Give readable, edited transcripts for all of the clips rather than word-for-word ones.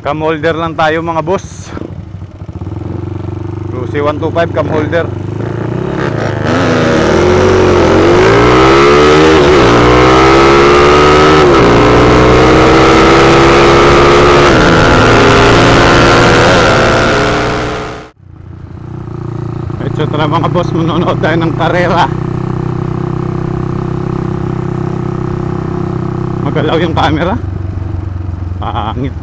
Cam holder lang tayo mga boss. Cruise 125 cam holder. Ito tara mga boss, manonood tayo ng karera. Magalaw yung camera. Pangit.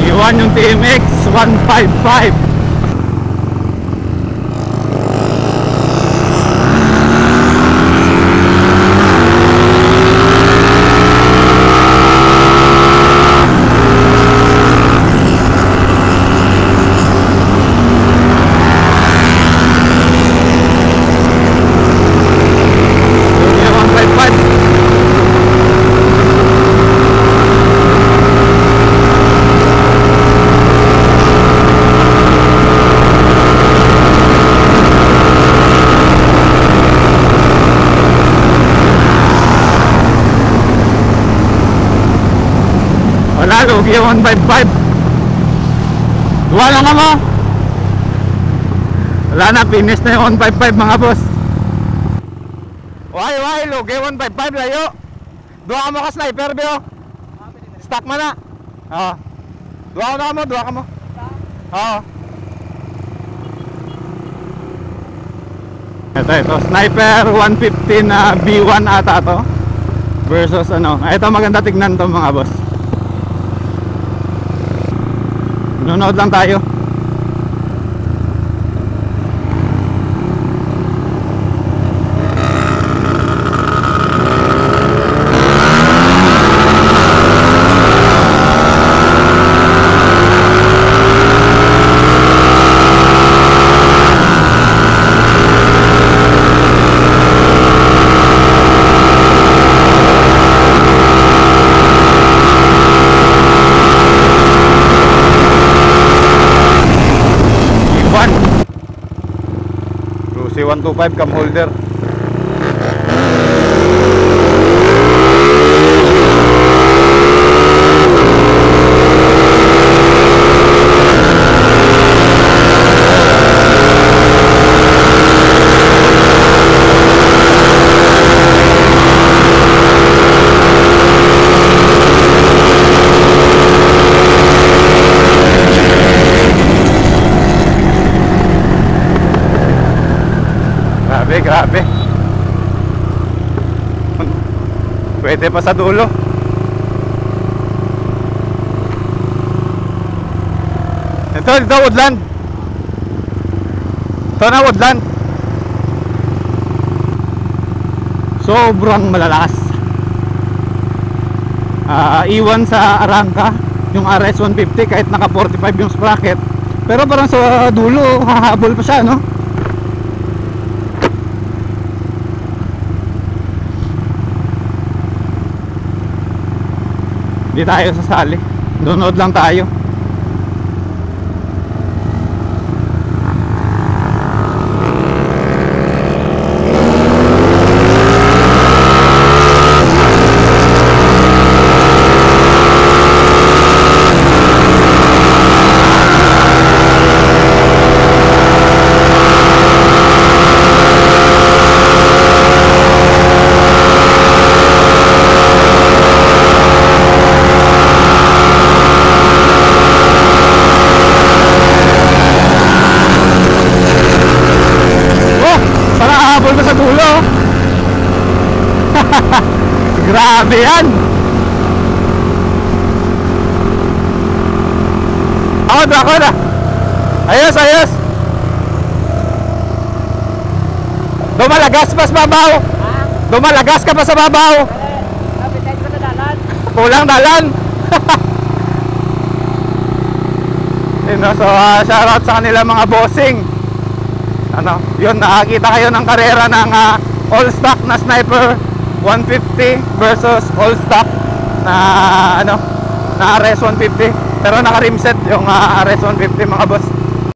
Iwan yung TMX 155. Wala, lugi 155. Duwa lang mo. Wala na, finish na yung 155 mga boss. Why, lugi 155, layo. Duwa ka mo ka sniper, Bio. Stock mo na. Oo. Duwa ka mo. Oo. Ito, sniper 150 na B1 ata to. Versus ano, ito maganda tignan to mga boss. Nanonood lang tayo. Cruise 125 cam holder. Grabe. Pwede pa sa dulo. Ito woodland. Ito na woodland. Sobrang malalakas. Iwan sa Arangka yung RS 150 kahit naka 45 yung sprocket. Pero parang sa dulo hahabol pa siya, no? Hindi tayo sasali. Download lang tayo. Grabe yan. Ako na. Ayos. Dumalagas pa sa babaw. Dumalagas ka pa sa babaw. Kulang dalan. So shoutout sa kanila mga bossing. Yun, nakakita kayo ng karera ng all stock na sniper 150 versus all stock na ano, na RS 150. Pero naka rim set yung RS 150 mga boss.